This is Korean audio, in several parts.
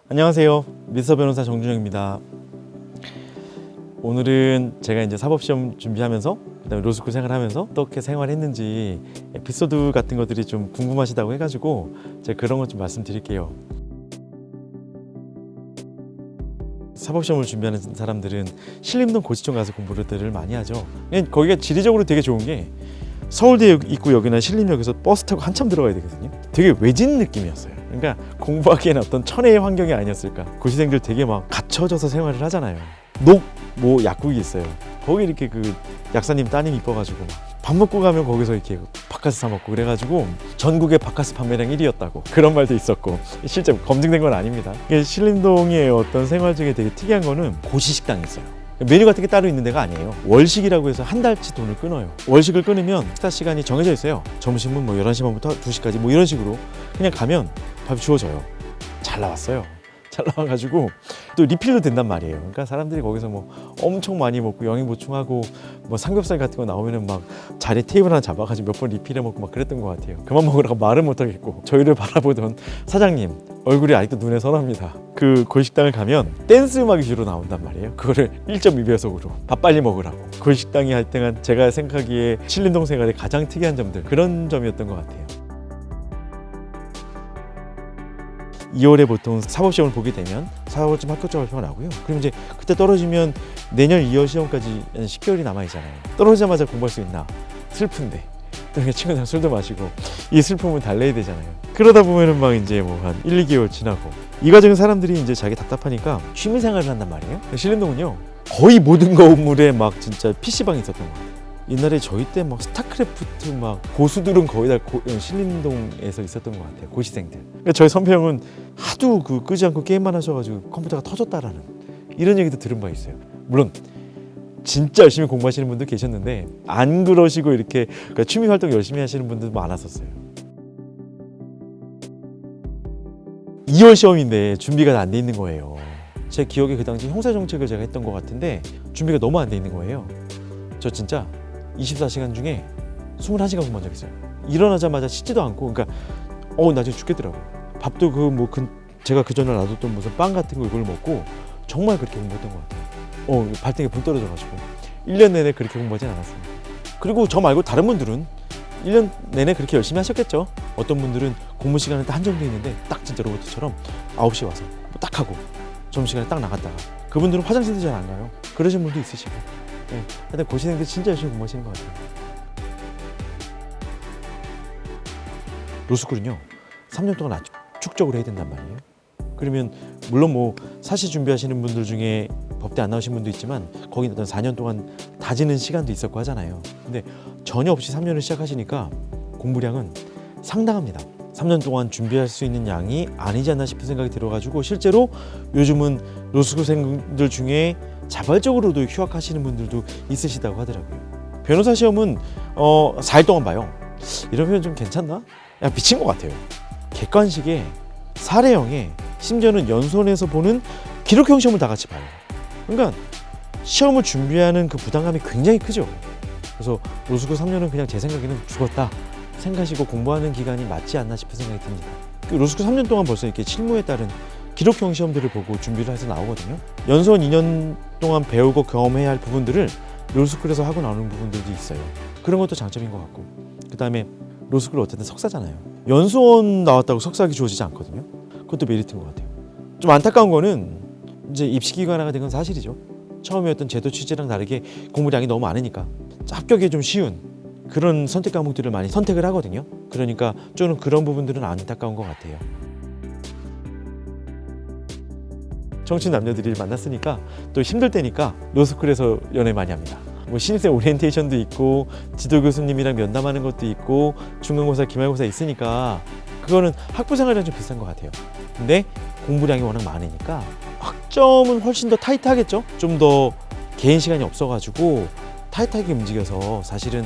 안녕하세요. 미스터 변호사 정준영입니다. 오늘은 제가 이제 사법시험 준비하면서 그다음에 로스쿨 생활하면서 어떻게 생활했는지 에피소드 같은 것들이 좀 궁금하시다고 해가지고 제가 그런 것 좀 말씀드릴게요. 사법시험을 준비하는 사람들은 신림동 고시청 가서 공부를 많이 하죠. 거기가 지리적으로 되게 좋은 게 서울대 입구역이나 신림역에서 버스 타고 한참 들어가야 되거든요. 되게 외진 느낌이었어요. 그러니까 공부하기에는 어떤 천혜의 환경이 아니었을까. 고시생들 되게 막 갇혀져서 생활을 하잖아요. 뭐 약국이 있어요. 거기 이렇게 그 약사님 따님 이뻐가지고 밥 먹고 가면 거기서 이렇게 바카스 사 먹고 그래가지고 전국의 바카스 판매량 1위였다고 그런 말도 있었고, 실제 검증된 건 아닙니다. 신림동의 어떤 생활 중에 되게 특이한 거는 고시식당이 있어요. 메뉴 같은 게 따로 있는 데가 아니에요. 월식이라고 해서 한 달치 돈을 끊어요. 월식을 끊으면 식사 시간이 정해져 있어요. 점심은 뭐 11시 반부터 2시까지 뭐 이런 식으로 그냥 가면 밥이 주어져요. 잘 나왔어요. 잘 나와가지고 또 리필도 된단 말이에요. 그러니까 사람들이 거기서 뭐 엄청 많이 먹고 영양 보충하고 뭐 삼겹살 같은 거 나오면은 막 자리 테이블 하나 잡아가지고 몇 번 리필해 먹고 막 그랬던 것 같아요. 그만 먹으라고 말은 못하겠고, 저희를 바라보던 사장님 얼굴이 아직도 눈에 선합니다. 그 고식당을 가면 댄스 음악이 주로 나온단 말이에요. 그거를 1.2배속으로 밥 빨리 먹으라고. 고식당이 할 때가 제가 생각하기에 신림동 생활의 가장 특이한 점들, 그런 점이었던 것 같아요. 2월에 보통 사법시험을 보게 되면 4월쯤 합격자 발표가 나고요. 그럼 이제 그때 떨어지면 내년 2월 시험까지 10개월이 남아있잖아요. 떨어지자마자 공부할 수 있나? 슬픈데. 그러니까 친구들이랑 술도 마시고 이 슬픔을 달래야 되잖아요. 그러다 보면은 막 이제 뭐 한 1, 2개월 지나고 이 과정에 사람들이 이제 자기 답답하니까 취미 생활을 한단 말이에요. 신림동은요, 거의 모든 건물에 막 진짜 PC방이 있었던 것 같아요. 옛날에 저희 때 막 스타크래프트 막 고수들은 거의 다 신림동에서 있었던 것 같아요. 고시생들. 그러니까 저희 선배 형은 하도 끄지 않고 게임만 하셔가지고 컴퓨터가 터졌다라는 이런 얘기도 들은 바 있어요. 물론 진짜 열심히 공부하시는 분도 계셨는데 안 그러시고 이렇게 그러니까 취미 활동 열심히 하시는 분들도 많았었어요. 2월 시험인데 준비가 다 안 돼 있는 거예요. 제 기억에 그 당시 형사정책을 제가 했던 것 같은데 준비가 너무 안 돼 있는 거예요. 저 진짜 24시간 중에 21시간 공부한 적 있어요. 일어나자마자 씻지도 않고, 그러니까 나중에 죽겠더라고요. 밥도 제가 그 전에 놔뒀던 무슨 빵 같은 거 이걸 먹고 정말 그렇게 공부했던 것 같아요. 발등에 불 떨어져가지고 1년 내내 그렇게 공부하진 않았습니다. 그리고 저 말고 다른 분들은 1년 내내 그렇게 열심히 하셨겠죠. 어떤 분들은 공부 시간은 딱 한정돼 있는데 딱 진짜 로봇처럼 9시에 와서 딱 하고 점심시간에 딱 나갔다가, 그분들은 화장실도 잘 안 가요. 그러신 분도 있으시고. 근데 고시생들 진짜 열심히 공부하시는 것 같아요. 로스쿨은요 3년 동안 압축적으로 해야 된단 말이에요. 그러면 물론 뭐 사시 준비하시는 분들 중에 법대 안 나오신 분도 있지만 거기 어떤 4년 동안 다지는 시간도 있었고 하잖아요. 근데 전혀 없이 3년을 시작하시니까 공부량은 상당합니다. 3년 동안 준비할 수 있는 양이 아니지 않나 싶은 생각이 들어가지고, 실제로 요즘은 로스쿨생들 중에 자발적으로도 휴학하시는 분들도 있으시다고 하더라고요. 변호사 시험은 4일 동안 봐요. 이러면 좀 괜찮나? 야, 미친 것 같아요. 객관식에 사례형에 심지어는 연수원에서 보는 기록형 시험을 다 같이 봐요. 그러니까 시험을 준비하는 그 부담감이 굉장히 크죠. 그래서 로스쿨 3년은 그냥 제 생각에는 죽었다 생각하시고 공부하는 기간이 맞지 않나 싶은 생각이 듭니다. 로스쿨 3년 동안 벌써 이렇게 실무에 따른 기록형 시험들을 보고 준비를 해서 나오거든요. 연수원 2년 동안 배우고 경험해야 할 부분들을 로스쿨에서 하고 나오는 부분들도 있어요. 그런 것도 장점인 것 같고, 그 다음에 로스쿨은 어쨌든 석사잖아요. 연수원 나왔다고 석사학위 주어지지 않거든요. 그것도 메리트인 것 같아요. 좀 안타까운 거는 이제 입시기관화가 된 건 사실이죠. 처음이었던 제도 취지랑 다르게 공부량이 너무 많으니까 합격이 좀 쉬운 그런 선택 과목들을 많이 선택을 하거든요. 그러니까 저는 그런 부분들은 안타까운 것 같아요. 청춘 남녀들이 만났으니까 또 힘들 때니까 로스쿨에서 연애 많이 합니다. 뭐 신입생 오리엔테이션도 있고 지도 교수님이랑 면담하는 것도 있고 중간고사, 기말고사 있으니까 그거는 학부 생활이랑 좀 비슷한 것 같아요. 근데 공부량이 워낙 많으니까 학점은 훨씬 더 타이트하겠죠. 좀 더 개인 시간이 없어가지고 타이트하게 움직여서 사실은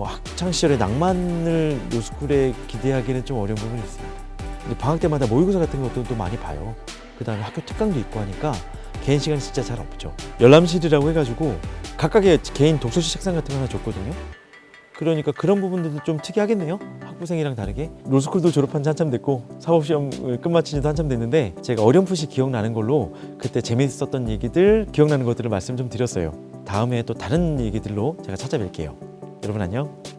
학창 시절의 낭만을 로스쿨에 기대하기는 좀 어려운 부분이 있습니다. 근데 방학 때마다 모의고사 같은 것도 또 많이 봐요. 그 다음에 학교 특강도 있고 하니까 개인 시간이 진짜 잘 없죠. 열람실이라고 해가지고 각각의 개인 독서실 책상 같은 거 하나 줬거든요. 그러니까 그런 부분들도 좀 특이하겠네요. 학부생이랑 다르게 로스쿨도 졸업한 지 한참 됐고 사법시험을 끝마친 지도 한참 됐는데 제가 어렴풋이 기억나는 걸로 그때 재미있었던 얘기들, 기억나는 것들을 말씀 좀 드렸어요. 다음에 또 다른 얘기들로 제가 찾아뵐게요. 여러분 안녕.